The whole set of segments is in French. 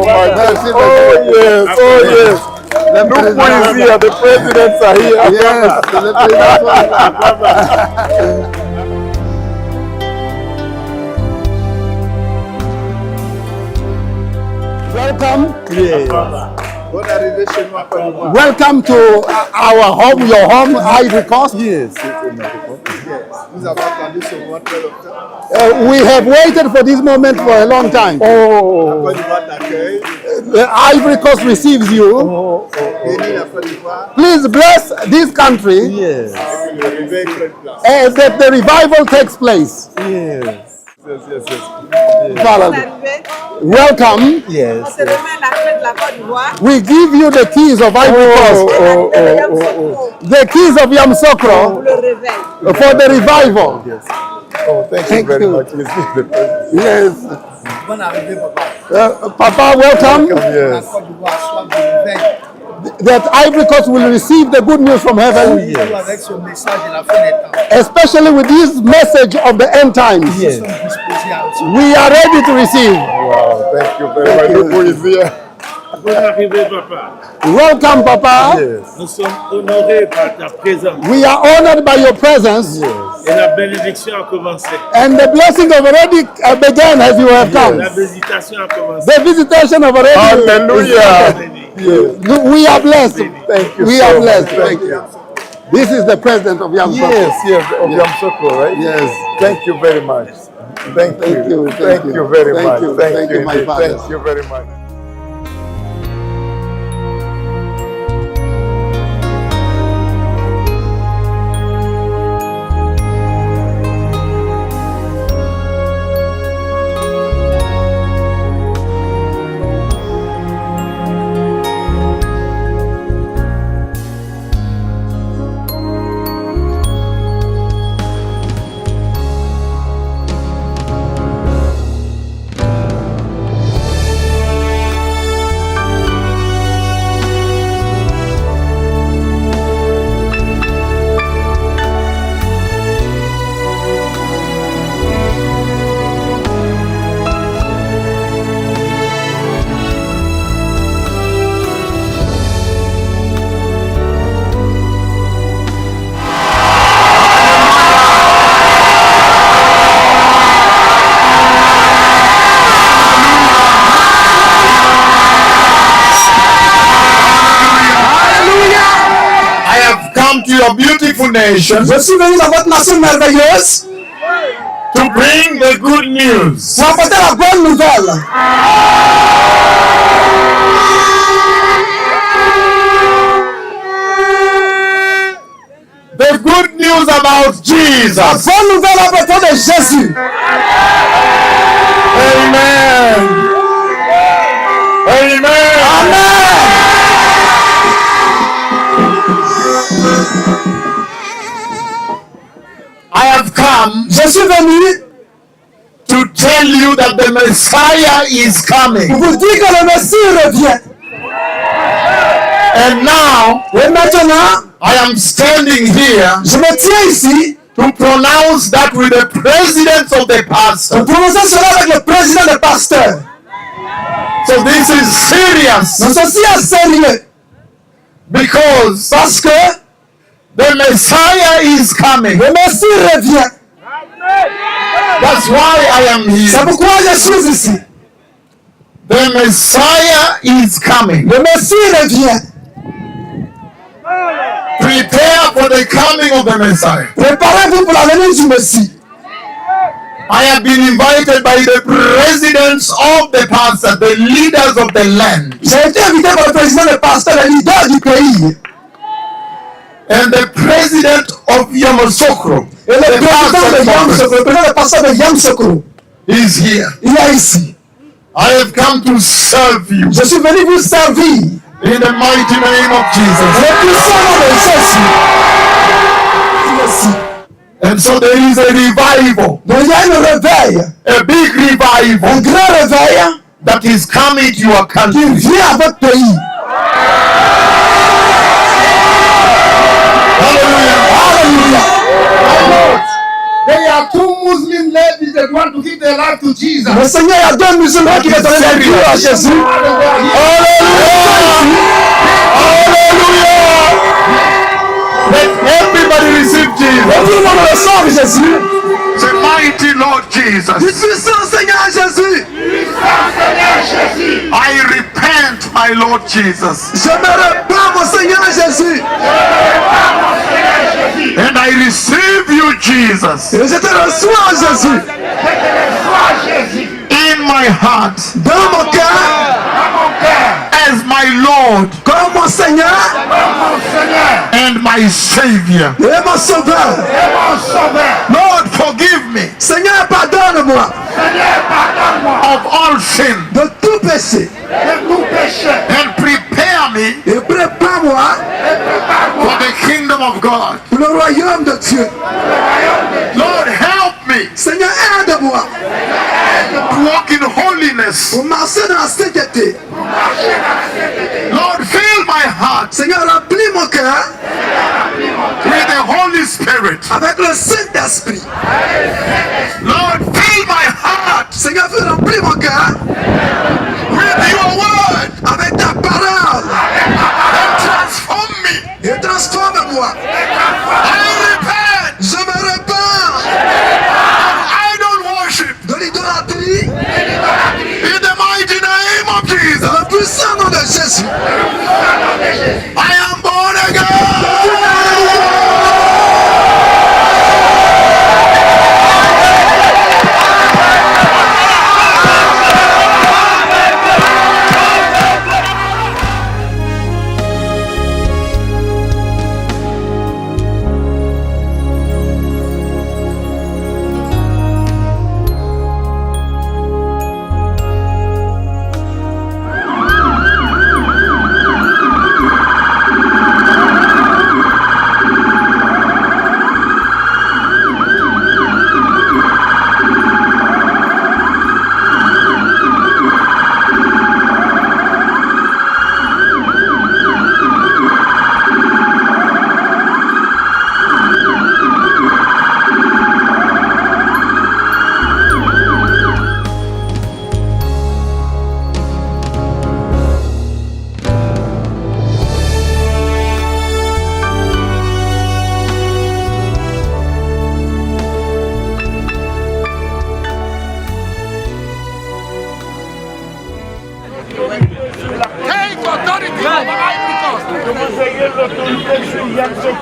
Merci. Oh yes, oh yes. Le président is here, the presidents are here. Yes, le président. Welcome. Yes. Bonne arrivée chez nous à Côte d'Ivoire. Welcome to our home, your home, Ivory Coast. Yes. Nous avons attendu ce moment très longtemps. We have waited for this moment for a long time. Oh. Côte d'Ivoire t'accueille. The Ivory Coast receives you. Bénis la Côte d'Ivoire. Please bless this country Yes. Et que le réveil prenne place. and that the revival takes place. Yes. Father, welcome. Yes. On se remet la fête de la Côte d'Ivoire. We give you the keys of Ivory Coast, the keys of Pour Yamoussoukro le réveil. for the revival. Yes. Oh, thank Thank you very you. much. Receive the president. Yes. Bonne arrivée, papa. Papa, welcome. La Yes. Côte d'Ivoire soit du réveil. That Ivory Coast will receive the good news from heaven, Nous avec ce message de la fin des temps. especially with this message of the end times. Yes. Nous sommes disposés à recevoir. We are ready to receive. Wow, thank you very much. Look who is here. Bonne arrivée, papa. Welcome, Papa. Yes. Nous sommes honorés par ta présence. We are honored by your presence, Et la bénédiction a commencé. and the blessing of already began as you have come. La visitation a commencé. The visitation of already. Hallelujah. Béni. We are blessed. Thank you We so are much. blessed. Thank you. This is the president of Yamoussoukro. Yes, yes, of Yamoussoukro, right? Yes. Thank you very much. Thank you. you, Thank you very thank much. you, Thank you, my indeed. father. Thank you very much. I have come to your beautiful nation Je suis venu dans votre nation merveilleuse to bring the good news. pour apporter la bonne nouvelle. The good news about La Jesus. bonne nouvelle à propos de Jésus. Amen. Amen. I have come Je suis venu to tell you that the Messiah is pour coming. vous dire que le Messie revient. And now Et maintenant, I am standing here je me tiens ici to pronounce that with the presidents of the pour pastors. prononcer cela avec le président des pasteurs. So this is serious Donc ceci est sérieux because parce que the Messiah is coming. le Messie revient. That's why I am C'est here. pourquoi je suis ici. The Messiah is coming. Le Messie revient. Prepare for the coming of the Messiah. Préparez-vous pour la venue du Messie. I have been invited by the presidents of the pastors, the leaders of the land, J'ai été invité par le président des pasteurs, le leader du pays, and the president of Yamoussoukro. et le The président de pastor Yamoussoukro, le président des pasteurs de Yamoussoukro. is here. Il est ici. I have come to serve you Je suis venu vous servir. in the mighty name of Jesus. Le puissant nom de Jésus. Il est ici. And so there is a revival, Donc il y a un réveil, a big revival un grand réveil that is coming to your qui country. vient à votre pays. Hallelujah. Alléluia. There are two Muslim ladies that want to give their life to Jesus. Nous Seigneur, il y a 2 musulmans qui redonnent leur vie à Jésus. Let everybody receive Jesus. Tout le monde reçoit Jésus. The mighty Lord Jesus. Du puissant Seigneur Jésus. I repent, my Lord Jesus. Je me répands, mon Seigneur Jésus. And I receive you, Jesus, Et je te reçois, Jésus. in my heart Dans mon cœur, as my Lord comme mon Seigneur and my Savior. et mon Sauveur. Lord, forgive me Seigneur, pardonne-moi of all sin de tout péché. and prepare me Et prépare-moi for the kingdom of God. pour le royaume de Dieu. Lord, help me Seigneur, aide-moi to walk in holiness. pour marcher dans la sainteté. Lord, fill my heart Seigneur, remplis mon cœur with the Holy Spirit. avec le Saint-Esprit. Lord, fill my heart Seigneur, remplis mon cœur with your word avec ta parole and transform me. et transforme-moi. I repent Je me répands of idol worship de l'idolâtrie in the mighty name of Jesus. dans le puissant nom de Jésus. I am born again. Take authority over Ivory Coast.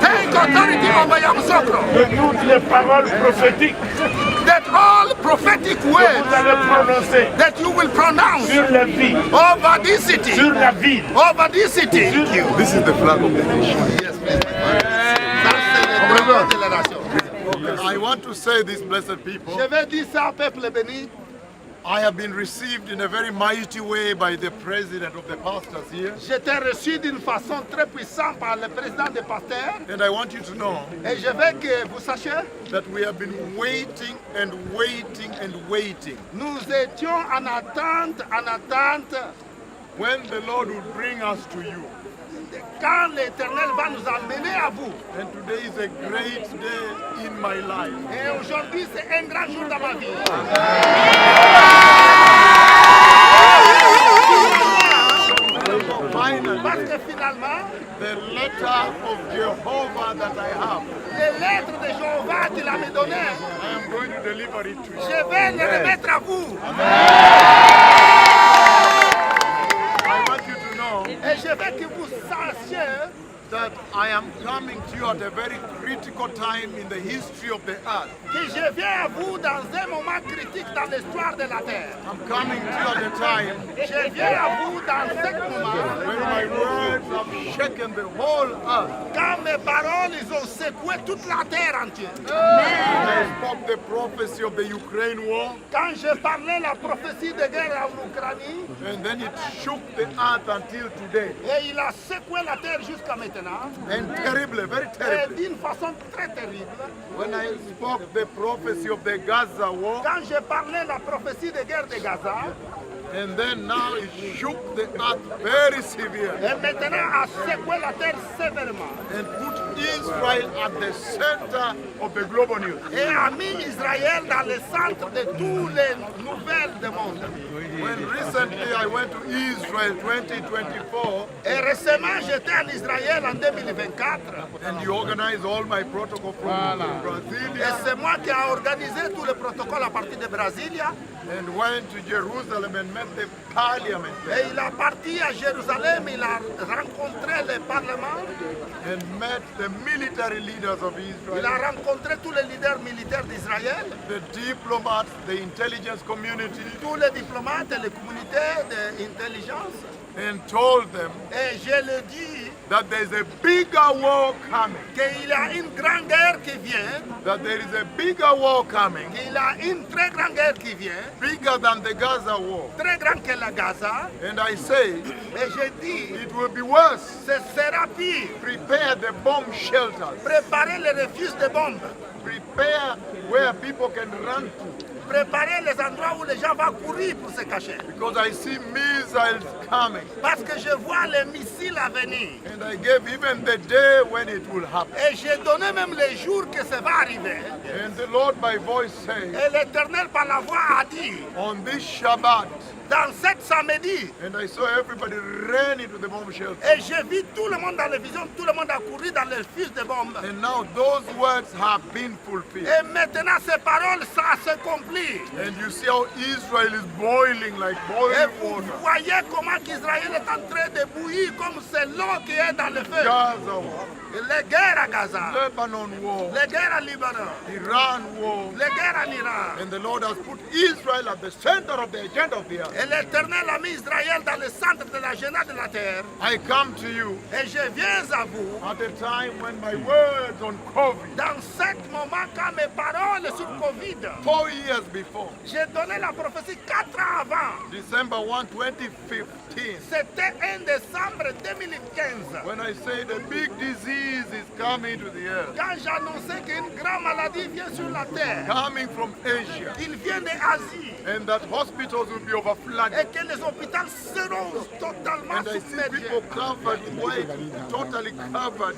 Take authority over Yamoussoukro. De toutes les paroles prophétiques That all prophetic que words vous allez prononcer that you will pronounce sur la vie, over this city, sur la ville, over this city. This is the flag of the nation. I want to say this, blessed people. Je vais dire ça au peuple béni. I have been received in a very mighty way by the president of the pastors here. J'étais reçu d'une façon très puissante par le président des pasteurs. And I want you to know Et je veux que vous sachiez, that we have been waiting and waiting and waiting. nous étions en attente, When the Lord will bring us to you. quand l'Éternel va nous emmener à vous. And today is a great day in my life. Et aujourd'hui, c'est un grand jour dans ma vie. Finally, Parce que finalement, the letter of Jehovah that I have, les lettres de Jéhovah qu'il a me données, I am going to deliver it to you. je vais les remettre à vous. I want you to know Et je veux que vous sachiez that I am coming to you at a very critical time in the history of the earth. que je viens à vous dans un moment critique dans l'histoire de la terre. I'm coming to you at a time Je viens à vous dans ce moment when my words have shaken the whole earth. quand mes paroles ils ont secoué toute la terre entière. I spoke the prophecy of the Ukraine war, Quand je parlais la prophétie de guerre en Ukraine, and then it shook the earth until today. et il a secoué la terre jusqu'à maintenant, And terribly, very et terribly, d'une façon très terrible. when I spoke the prophecy of the Gaza war, Quand je parlais la prophétie de guerre de Gaza, And then now it shook the earth very severely Et maintenant a secoué la terre sévèrement. and put Israel at the center of the global news. Et a mis Israël dans le centre de toutes les nouvelles du monde. When recently I went to Israel 2024 Et récemment, j'étais en Israël en 2024. and you organized all my protocol from Et Brasilia c'est moi qui ai organisé tout le protocole à partir de Brasilia. and went to Jerusalem and met the parliament Et il est parti à Jérusalem, il a rencontré le Parlement, and met the military leaders of il Israel, a rencontré tous les leaders militaires d'Israël, the diplomats, the intelligence community, tous les diplomates et les communautés d'intelligence. and told them Et je le dis that there's a bigger war coming, qu'il y a une grande guerre qui vient, that there is a bigger war coming, qu'il y a une très grande guerre qui vient, bigger than the Gaza war. très grande que la Gaza. And I say, Et je dis, it will be worse. ce sera pire. Prepare the bomb shelters. Préparez les refuges de bombes. Prepare where people can run to. Préparez les endroits où les gens vont courir pour se cacher. Because I see missiles coming. Parce que je vois les missiles à venir. And I gave even the day when it will happen. Et j'ai donné même les jours que ça va arriver. And the Lord by voice says, Et l'Éternel par la voix a dit, on this Shabbat, dans cette samedi, and I saw everybody ran into the bomb shelter. et j'ai vu tout le monde dans les visions, tout le monde a couru dans les fils de bombes. And now those words have been fulfilled. Et maintenant ces paroles, ça s'accomplit. And you see how Israel is boiling like Et boiling vous water. voyez comment qu'Israël est en train de bouillir comme c'est l'eau qui est dans le feu. Gaza war, Les guerres à Gaza, Lebanon war, les guerres à Libanon, Iran war. les guerres en Iran. And the Lord has put Israel at the center of the agenda of the earth. Et l'Éternel a mis Israël dans le centre de l'agenda de la terre. I come to you Et je viens à vous at a time when my words on COVID, dans ce moment quand mes paroles sur Covid. 4 years before, J'ai donné la prophétie 4 ans avant. December 1, 2015, C'était 1 décembre 2015. when I say the big disease is coming to the earth, Quand j'annonçais qu'une grande maladie vient sur la terre. coming from Asia, Il vient d'Asie. and that hospitals will be Et overflooded. que les hôpitaux seront totalement And I see submergés. people covered, white, totally covered,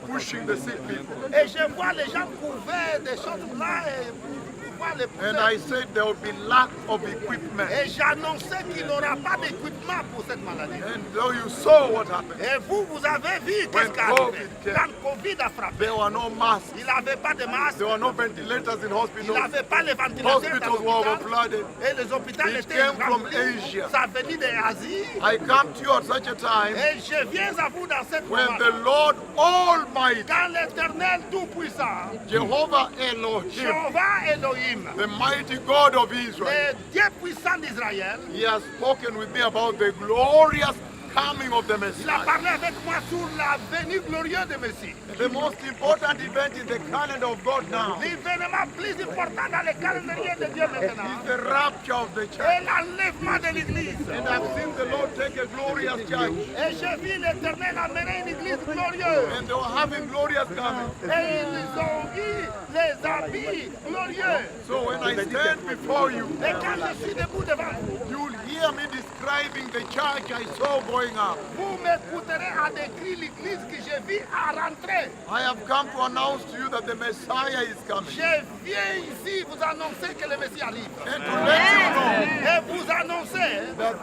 pushing the sick people. Et je vois les gens couverts des choses blanches et voir les And pousser. I said there will be lack of equipment. Et j'annonçais qu'il n'y aura pas d'équipement pour cette maladie. And though you saw what happened, Et vous avez vu qu'est-ce When qui a arrivé. COVID came. Quand Covid a frappé, there were no masks, il n'avait pas de masque, there were no ventilators in il hospitals, n'avait pas les ventilateurs hospitals dans were l'hôpital. overflooded. Et les hôpitaux It étaient came from remplis. Asia. Ça venait d'Asie. I come to you at such a time Et je viens à vous dans cette when moment. the Lord Almighty, Quand l'Éternel Tout-Puissant, Jehovah Elohim, Jéhovah Elohim, the mighty God of Israel, le Dieu puissant d'Israël, He has spoken with me about the glorious coming of the il a Messiah. parlé avec moi sur la venue glorieuse de Messie. The most important event in the calendar of God now L'événement plus important dans le calendrier de Dieu maintenant. is the rapture of the Et church. l'enlèvement de l'Église. And I've seen the Lord take a glorious church, Et j'ai vu l'Éternel amener une Église glorieuse. and they were having glorious coming. Et ils ont eu les habits glorieux. So when I stand before you, Et quand je suis debout devant vous, you'll hear me describing the church I saw going up. vous m'écouterez à décrire l'Église que j'ai vue à rentrer. I have come to announce to you that the Messiah is coming. Je viens ici vous annoncer que le Messie arrive. And to let you know Et vous annoncer that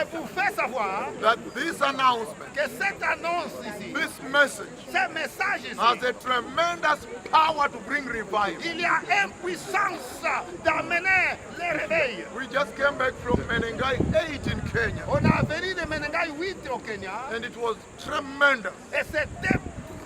et vous faire savoir that this announcement, que cette annonce ici, this message, ce message has ici, a tremendous power to bring revival. il y a une puissance d'amener le réveil. We just came back from Menengai 8 in Kenya, On a venu de Menengai 8 au Kenya and it was tremendous. et c'était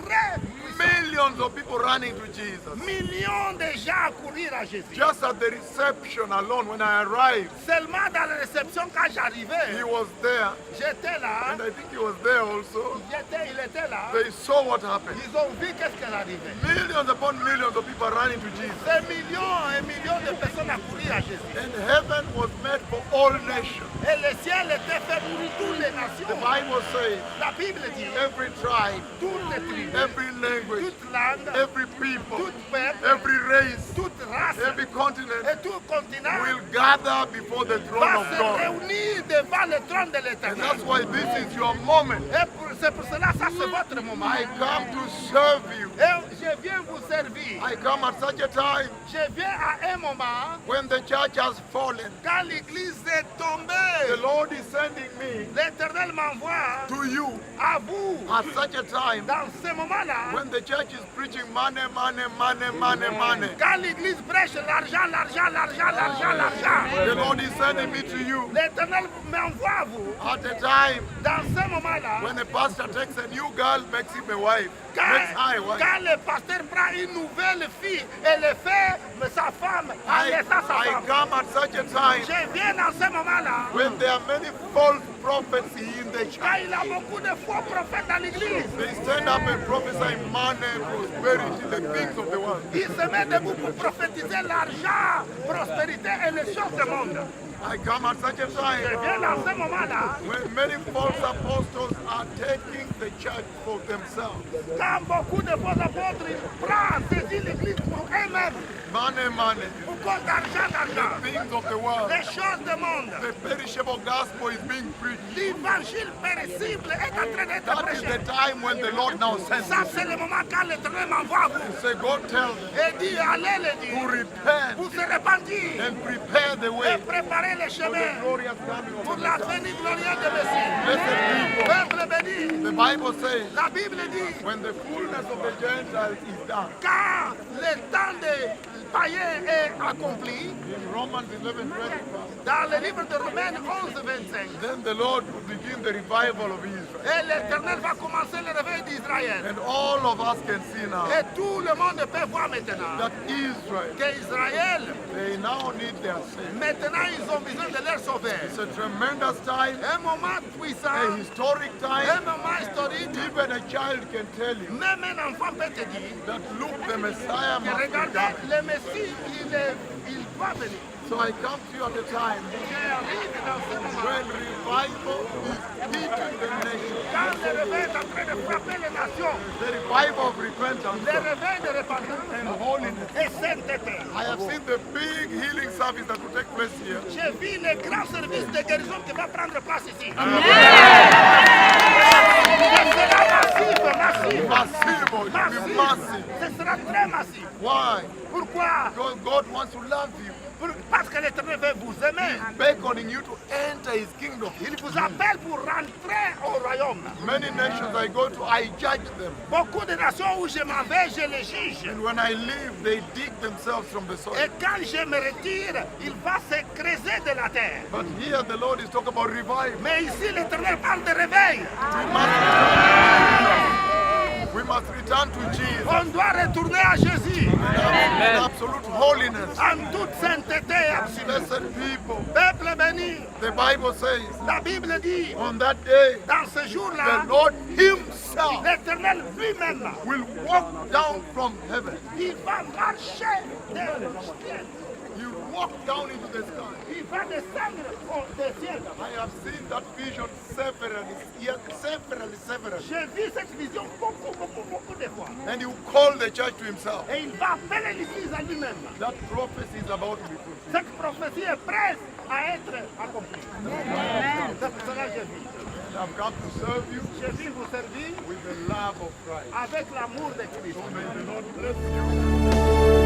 très puissant. Millions of people running to Jesus. Millions de gens à courir à Jésus. Just at the reception alone, when I arrived, Seulement dans la réception quand he j'arrivais, was there, j'étais là, and I think he was there also. il était là. They saw what happened. Ils ont vu qu'est-ce qui arrivait. Millions upon millions of people running to Jesus. Des millions et millions de personnes à courir à Jésus. And heaven was made for all nations. Et le ciel était fait pour toutes les The nations. Bible says La Bible dit, every tribe, toutes les tribus, every nation, language, toute langue, every people, tout peuple, every race, toute race every continent et tout continent will gather before the throne va of se God. réunir devant le trône de And l'Éternel. that's why this is your moment. Et c'est pour cela, ça c'est votre moment. I come to serve you. Et je viens vous servir. I come at such a time Je viens à un moment when the church has fallen. quand l'Église est The tombée. Lord is sending me L'Éternel m'envoie to you à vous at such a time dans ce moment-là. when the church is preaching money, money, money, money, money. Quand l'Église prêche l'argent, l'argent, l'argent, l'argent, l'argent. The Lord is sending me to you L'Éternel m'envoie à vous at a time dans ce moment-là. when a pastor takes a new girl, makes him a wife, makes her a wife. Quand le pasteur prend une nouvelle fille et le fait sa femme en laissant sa I femme. come at such a time Je viens dans ce moment-là. when there are many false prophets in the Quand church. il y a beaucoup de faux prophètes dans l'église, They stand up and prophesy money, prosperity, the things of the world. ils se mettent debout pour prophétiser l'argent, prospérité et les choses du monde. I come at such a Je time viens dans ce moment-là. when many false apostles are taking the church for themselves. Quand beaucoup de faux apôtres prennent, saisissent l'église pour eux-mêmes, Money, money, pour cause d'argent, d'argent. things of the world. Les choses du monde. The perishable gospel is being preached. L'évangile péricible est en train d'être That is prêché. the time when the Lord now sends Ça, me. c'est le moment quand l'Éternel m'envoie à vous. Say, go tell them Et dit, allez le to dire, repent pour se repentir and prepare the et way préparer le for the chemin glorious coming pour of la the Messiah. venue glorieuse de Messie. Blessed people, Peuple béni, the Bible says, la Bible dit, when the fullness of the Gentiles is done, quand le temps des païens est accompli, in Romans 11:25, dans le livre de Romains 11:25, then the Lord will begin the revival of Israel. et l'Éternel va commencer le réveil d'Israël. And all of us can see now Et tout le monde peut voir maintenant that Israel, qu'Israël, they now need their Savior. maintenant ils ont besoin de leur sauveur. It's a tremendous time, Un moment a puissant, historic un time. moment historique. Even a child can tell you Même un enfant peut te dire that look, the Messiah que must be regardez, done. le Messie, il doit venir. So I come to you at a time J'arrive dans ce moment. when revival is hitting the nation. Quand le réveil est en train de frapper les nations, The revival of repentance le réveil de repentance and holiness. et sainteté. I have seen the big healing service that will take place here. J'ai vu le grand service de guérison qui va prendre place ici. Ce sera massif, massif. Massive, it will be massive. Ce sera très massif. Why? Pourquoi? Because God wants to love you. Parce que l'Éternel veut vous aimer. Beckoning you to enter His kingdom. Il vous appelle pour rentrer au royaume. Many nations I go to, I judge them. Beaucoup de nations où je m'en vais, je les juge. And when I leave, they dig themselves from the soil. Et quand je me retire, il va se creuser de la terre. But here the Lord is talking about revival. Mais ici, l'Éternel parle de réveil. We must return to Jesus On doit retourner à Jésus in absolute holiness. en toute sainteté absolue. Blessed people, Peuple béni, the Bible says, la Bible dit, on that day, dans ce jour-là, the Lord Himself l'Éternel lui-même, will walk down from heaven. il va marcher des cieux. You walk down into the sky. Il va descendre des cieux. I have seen that vision severally. J'ai vu cette vision beaucoup de fois. And He will call the church to Himself. Et il va appeler l'Église à lui-même. That prophecy is about to be fulfilled. Cette prophétie est prête à être accomplie. C'est pour cela que j'ai vu. I've come to serve you J'ai vu vous servir with the love of Christ. avec l'amour de Christ. So may the Lord bless you.